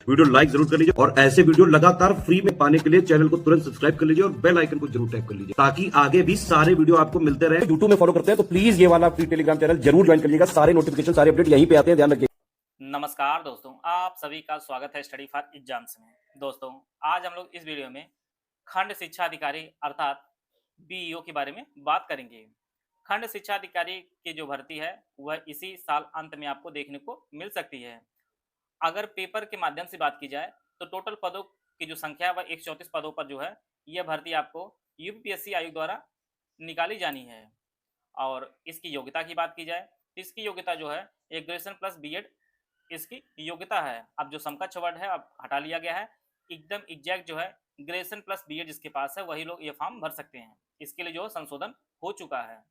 Video like जरूर कर लीजिए और ऐसे वीडियो लगातार फ्री में पाने के लिए चैनल को तुरंत सब्सक्राइब कर लीजिए और बेल आइकन को जरूर टैप कर लीजिए ताकि आगे भी सारे वीडियो आपको मिलते रहे। यूट्यूब में फॉलो करते हैं तो प्लीज ये वाला फ्री टेलीग्राम चैनल जरूर ज्वाइन कर लीजिएगा। सारे नोटिफिकेशन सारे अपडेट यहीं पे आते हैं, ध्यान रखिए। नमस्कार दोस्तों, आप सभी का स्वागत है स्टडी फॉर एग्जाम्स में। दोस्तों, आज हम लोग इस वीडियो में खंड शिक्षा अधिकारी अर्थात बीईओ के बारे में बात करेंगे। खंड शिक्षा अधिकारी की जो भर्ती है वह इसी साल अंत में आपको देखने को मिल सकती है। अगर पेपर के माध्यम से बात की जाए तो टोटल पदों की जो संख्या है वह 134 पदों पर जो है यह भर्ती आपको यूपीएससी आयोग द्वारा निकाली जानी है। और इसकी योग्यता की बात की जाए तो इसकी योग्यता जो है एक ग्रेजुएशन प्लस बीएड इसकी योग्यता है। अब जो समकक्ष वर्ड है अब हटा लिया गया है, एकदम एग्जैक्ट जो है ग्रेजुएशन प्लस बीएड जिसके पास है वही लोग ये फॉर्म भर सकते हैं। इसके लिए जो संशोधन हो चुका है।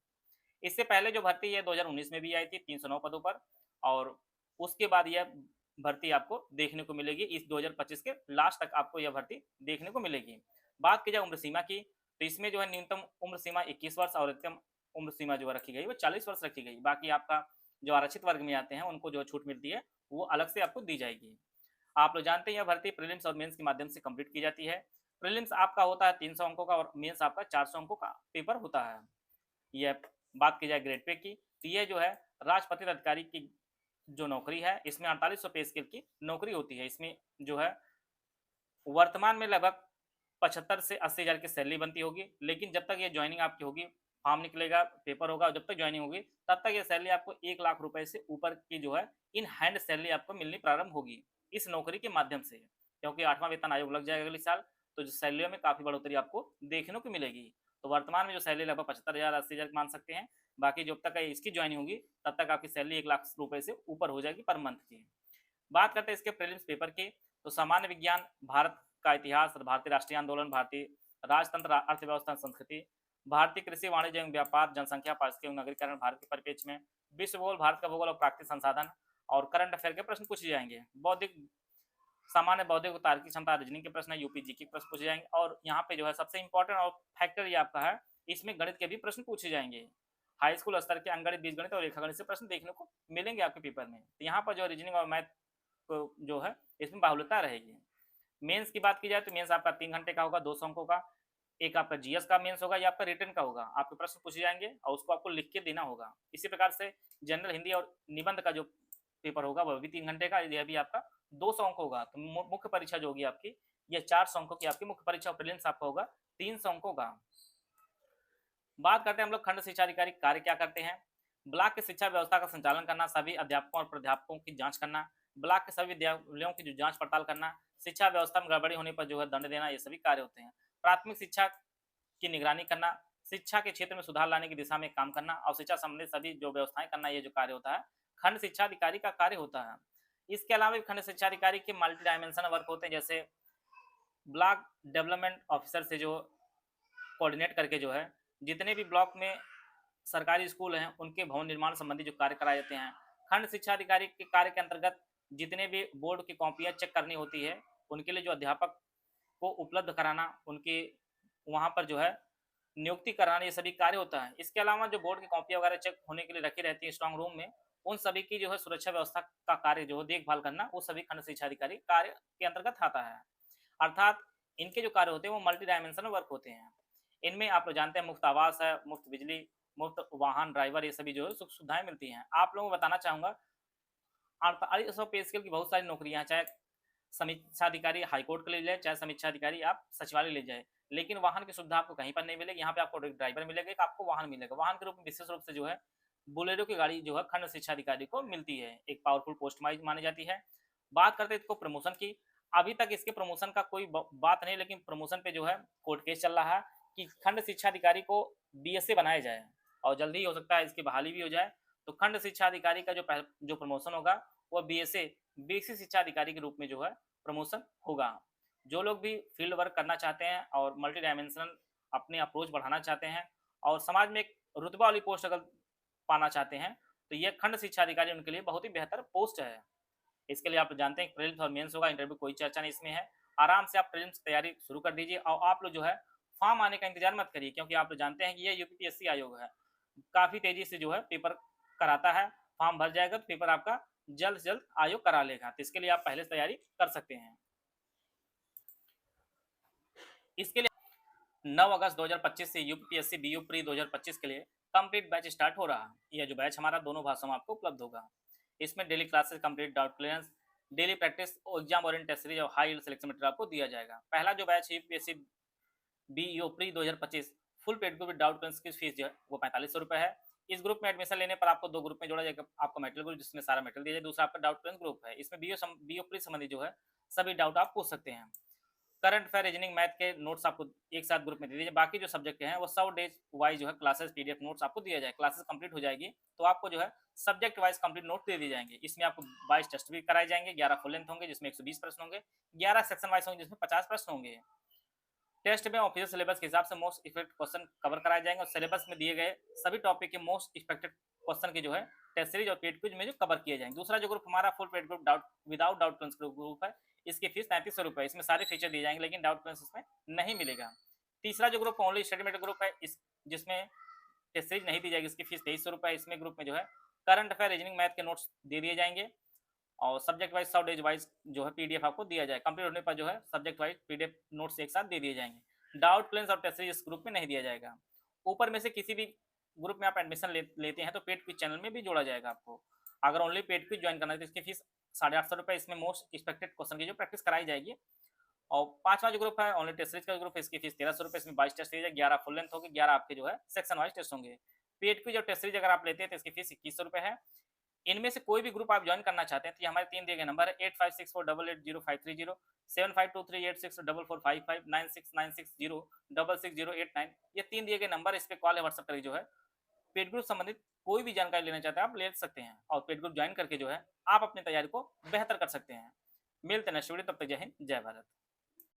इससे पहले जो भर्ती है 2019 में भी आई थी 309 पदों पर, और उसके बाद यह भर्ती आपको देखने को मिलेगी। इस 2025 के लास्ट तक आपको यह भर्ती देखने को मिलेगी। बात की जाए उम्र सीमा की तो इसमें जो है न्यूनतम उम्र सीमा 21 वर्ष और अधिकतम उम्र सीमा जो रखी गई वो 40 वर्ष रखी गई। बाकी आपका जो आरक्षित वर्ग में आते हैं उनको जो छूट मिलती है वो अलग से आपको दी जाएगी। आप लोग जानते हैं यह भर्ती प्रीलिम्स और मेंस के माध्यम से कंप्लीट की जाती है। प्रीलिम्स आपका होता है 300 अंकों का और मेंस आपका 400 अंकों का पेपर होता है। यह बात की जाए ग्रेड पे की तो यह जो है राजपत्रित अधिकारी की जो नौकरी है इसमें 4800 पे स्केल की नौकरी होती है। इसमें जो है वर्तमान में लगभग 75 से 80 हज़ार की सैलरी बनती होगी, लेकिन जब तक ये ज्वाइनिंग आपकी होगी, फॉर्म निकलेगा, पेपर होगा, जब तक ज्वाइनिंग होगी तब तक ये सैलरी आपको 1 लाख रुपए से ऊपर की जो है इन हैंड सैलरी आपको मिलनी प्रारंभ होगी इस नौकरी के माध्यम से। क्योंकि 8वां वेतन आयोग लग जाएगा अगले साल, तो जो सैलरियों में काफ़ी बढ़ोतरी आपको देखने को मिलेगी। तो वर्तमान में जो सैलरी लगभग 75,000 80,000 मान सकते हैं। बाकी जब तक इसकी ज्वाइनिंग होगी तब तक आपकी सैलरी 1 लाख रुपए से ऊपर हो जाएगी पर मंथ की। बात करते हैं इसके प्रीलिम्स पेपर की तो सामान्य विज्ञान, भारत का इतिहास, भारतीय राष्ट्रीय आंदोलन, भारतीय राजतंत्र, अर्थव्यवस्था, संस्कृति, भारतीय कृषि, वाणिज्य एवं व्यापार, जनसंख्या, पारिस्थितिकी एवं नगरीकरण भारत के परिप्रेक्ष्य में, विश्व भूगोल, भारत का भूगोल और प्राकृतिक संसाधन और करंट अफेयर के प्रश्न पूछे जाएंगे। बौद्धिक, सामान्य बौद्धिक और तार्किक क्षमता, रीजनिंग के प्रश्न, यूपीजी के प्रश्न पूछे जाएंगे। और यहाँ पे जो है सबसे इंपॉर्टेंट और फैक्टर ये आपका है, इसमें गणित के भी प्रश्न पूछे जाएंगे। हाई स्कूल स्तर के अंकगणित, बीजगणित और रेखागणित से प्रश्न देखने को मिलेंगे आपके पेपर में। तो यहाँ पर जो रीजनिंग और मैथ को जो है इसमें बाहुल्यता रहेगी। मेंस की बात की जाए तो मेंस आपका 3 घंटे का होगा, 200 अंकों का। एक आपका जीएस का मेंस होगा या आपका रिटन का होगा। आपके प्रश्न पूछे जाएंगे और उसको आपको लिख के देना होगा। इसी प्रकार से जनरल हिंदी और निबंध का जो पेपर होगा वह भी 3 घंटे का, यह भी आपका 200 अंक होगा। तो मुख्य परीक्षा जो होगी आपकी यह 400 अंकों की आपकी मुख्य परीक्षा, प्रीलिम्स आपका होगा 300 अंकों का। बात करते हैं हम लोग खंड शिक्षा अधिकारी कार्य क्या करते हैं। ब्लॉक की शिक्षा व्यवस्था का संचालन करना, सभी अध्यापकों और प्राध्यापकों की जांच करना, ब्लॉक के सभी विद्यालयों की जो जांच पड़ताल करना, शिक्षा व्यवस्था में गड़बड़ी होने पर जो है दंड देना, ये सभी कार्य होते हैं। प्राथमिक शिक्षा की निगरानी करना, शिक्षा के क्षेत्र में सुधार लाने की दिशा में काम करना और शिक्षा संबंधित सभी जो व्यवस्थाएं करना, ये जो कार्य होता है खंड शिक्षा अधिकारी का कार्य होता है। इसके अलावा भी खंड शिक्षा अधिकारी के मल्टी डायमेंशनल वर्क होते हैं, जैसे ब्लॉक डेवलपमेंट ऑफिसर से जो कोऑर्डिनेट करके जो है जितने भी ब्लॉक में सरकारी स्कूल हैं उनके भवन निर्माण संबंधी जो कार्य कराए जाते हैं। खंड शिक्षा अधिकारी के कार्य के अंतर्गत जितने भी बोर्ड की कॉपियां चेक करनी होती है उनके लिए जो अध्यापक को उपलब्ध कराना, उनके वहाँ पर जो है नियुक्ति कराना, ये सभी कार्य होता है। इसके अलावा जो बोर्ड की कॉपियां वगैरह चेक होने के लिए रखी रहती है स्ट्रांग रूम में, उन सभी की जो है सुरक्षा व्यवस्था का कार्य जो है देखभाल करना, वो सभी खंड शिक्षा अधिकारी कार्य के अंतर्गत आता है। अर्थात इनके जो कार्य होते हैं वो मल्टी डायमेंशनल वर्क होते हैं। इनमें आप लोग जानते हैं मुफ्त आवास है, मुफ्त बिजली, मुफ्त वाहन, ड्राइवर, ये सभी जो है सुख सुविधाएं मिलती हैं। आप लोगों को बताना चाहूंगा 4800 पे स्केल की बहुत सारी नौकरियां हैं, चाहे समीक्षा अधिकारी हाईकोर्ट के ले जाए, चाहे समीक्षा अधिकारी आप सचिवालय ले जाए, लेकिन वाहन की सुविधा आपको कहीं पर नहीं मिलेगी। यहाँ पे आपको ड्राइवर मिलेगा, एक आपको वाहन मिलेगा। वाहन के रूप में विशेष रूप से जो है बुलेरो की गाड़ी जो है खंड शिक्षा अधिकारी को मिलती है, एक पावरफुल पोस्ट मानी जाती है। बात करते हैं इसको प्रमोशन की। अभी तक इसके प्रमोशन का कोई बात नहीं, लेकिन प्रमोशन पे जो है कोर्ट केस चल रहा है कि खंड शिक्षा अधिकारी को बीएसए बनाया जाए और जल्दी ही हो सकता है इसकी बहाली भी हो जाए। तो खंड शिक्षा अधिकारी का जो प्रमोशन होगा वो बीएसए बेसिक शिक्षा अधिकारी के रूप में जो है प्रमोशन होगा। जो लोग भी फील्ड वर्क करना चाहते हैं और मल्टी डायमेंशनल अपने अप्रोच बढ़ाना चाहते हैं और समाज में एक रुतबा वाली पोस्ट अगर पाना चाहते हैं तो ये खंड शिक्षा अधिकारी उनके लिए बहुत ही बेहतर पोस्ट है। इसके लिए आप जानते हैं प्रीलिम्स और मेंस होगा, इंटरव्यू कोई चर्चा नहीं इसमें है। आराम से आप प्रीलिम्स तैयारी शुरू कर दीजिए और आप लोग जो है फॉर्म आने का इंतजार मत करिए, क्योंकि आप लोग जानते हैं कि ये यूपीएससी आयोग है, काफ़ी तेजी से जो है पेपर कराता है। फॉर्म भर जाएगा तो पेपर आपका जल्द से जल्द आयोग करा लेगा। तो इसके लिए आप पहले से तैयारी कर सकते हैं। इसके लिए 9 अगस्त 2025 से यूपीपीएससी बीयू प्री 2025 के लिए कंप्लीट बैच स्टार्ट हो रहा है। यह जो बैच हमारा दोनों भाषाओं में आपको उपलब्ध होगा। इसमें daily classes, complete doubt clearance, daily practice, exam oriented test series और हाई यील्ड सिलेक्शन मटेरियल आपको दिया जाएगा। पहला जो बैच है UPSC BEO pre 2025 full paid group with doubt clearance की फीस जो है वो 4500 रुपये है। इस ग्रुप में एडमिशन लेने पर आपको 2 ग्रुप में जोड़ा जाएगा। आपको मेटल ग्रुप जिसमें सारा मेटल दिया जाए, दूसरा आपका डाउट क्लियरेंस ग्रुप है। इसमें बीओ प्री संबंधी जो है सभी डाउट आप पूछ सकते हैं। करंट अफेयर, रीजनिंग, मैथ के नोट्स आपको एक साथ ग्रुप में दे दीजिए। बाकी जो सब्जेक्ट हैं वो 100 डेज वाइज जो है क्लासेस पीडीएफ नोट्स आपको दिया जाए। क्लासेस कंप्लीट हो जाएगी तो आपको जो है सब्जेक्ट वाइज कंप्लीट नोट दे दिए जाएंगे। इसमें आपको 22 टेस्ट भी कराए जाएंगे, 11 फुल लेंथ होंगे जिसमें 120 प्रश्न होंगे, 11 सेक्शन वाइज होंगे जिसमें 50 प्रश्न होंगे। टेस्ट में ऑफिशियल सिलेबस के हिसाब से मोस्ट इफेक्टेड क्वेश्चन कवर कराए जाएंगे और सिलेबस में दिए गए सभी टॉपिक के मोस्ट इफेक्टेड क्वेश्चन के जो है टेस्ट सीरीज और पेड क्विज में जो कवर किए जाएंगे। दूसरा जो ग्रुप हमारा full paid group doubt without doubt clearance group है, इसकी फीस 3300 रुपये। इसमें सारे फीचर दिए जाएंगे लेकिन डाउट क्लियरेंस इसमें नहीं मिलेगा। तीसरा जो group only study material group है, इस जिसमें टेस्ट सीरीज नहीं दी जाएगी, इसकी फीस 2300 रुपये। इसमें ग्रुप में जो है करंट अफेयर, रीजनिंग, मैथ के नोट्स दे दिए जाएंगे और सब्जेक्ट वाइज 100 डेज वाइज जो है पीडीएफ आपको दिया जाए। कंप्लीट होने पर जो है सब्जेक्ट वाइज पीडीएफ नोट्स एक साथ दे दिए जाएंगे। डाउट क्लियरेंस और टेस्ट सीरीज इस ग्रुप में नहीं दिया जाएगा। ऊपर में से किसी भी ग्रुप में आप एडमिशन लेते हैं तो पेड क्विज चैनल में भी जोड़ा जाएगा आपको। अगर ओनली पेड क्विज ज्वाइन करना है तो इसकी फीस 850 रुपये। इसमें मोस्ट एक्सपेक्टेड क्वेश्चन की जो प्रैक्टिस कराई जाएगी। और पांचवा जो ग्रुप है ओनली टेस्ट सीरीज का ग्रुप है, इसकी फीस 1300 रुपये। इसमें 22 टेस्ट सीरीज है, 11 फुल लेंथ होगी, 11 आपके जो है सेक्शन वाइज टेस्ट होंगे। पेड क्विज और टेस्ट सीरीज अगर आप लेते हैं तो इसकी फीस 2100 रुपये है। इनमें से कोई भी ग्रुप आप ज्वाइन करना चाहते हैं तो ये हमारे 3 दिए गए नंबर है 8564880530, 7523864455, 9696066089। ये 3 दिए गए नंबर, इस पे कॉल या व्हाट्सएप करके जो है पेड ग्रुप संबंधित कोई भी जानकारी लेना चाहते हैं आप ले सकते हैं और पेड ग्रुप ज्वाइन करके जो है आप अपनी तैयारी को बेहतर कर सकते हैं। मिलते हैं नेक्स्ट वीडियो, तब तक जय हिंद, जय भारत।